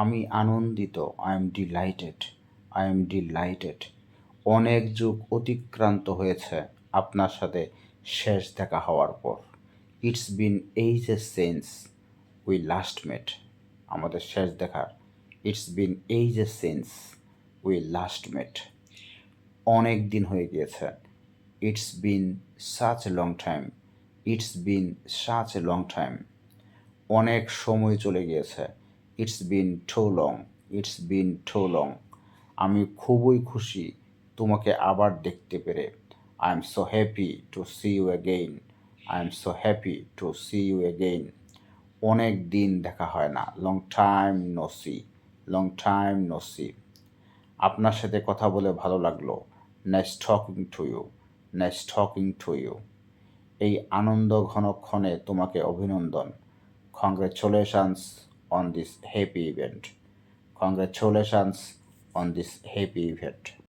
আমি আনন্দিত। I am delighted. I am delighted. অনেক যুগ অতিক্রান্ত হয়েছে আপনার সাথে শেষ দেখা হওয়ার পর। It's been ages since we last met. আমাদের শেষ দেখার it's been ages since we last met. অনেক দিন হয়ে গিয়েছে। It's been such a long time. It's been such a long time. অনেক সময় চলে গিয়েছে। It's been too long. It's been too long. আমি খুবই খুশি তোমাকে আবার দেখতে পেরে। I am so happy to see you again. I am so happy to see you again. অনেক দিন দেখা হয় না। Long time no see. Long time no see. আপনার সাথে কথা বলে ভালো লাগলো। Nice talking to you. Nice talking to you. এই আনন্দ ঘনক্ষণে তোমাকে অভিনন্দন। Congratulations on this happy event. Congratulations on this happy event.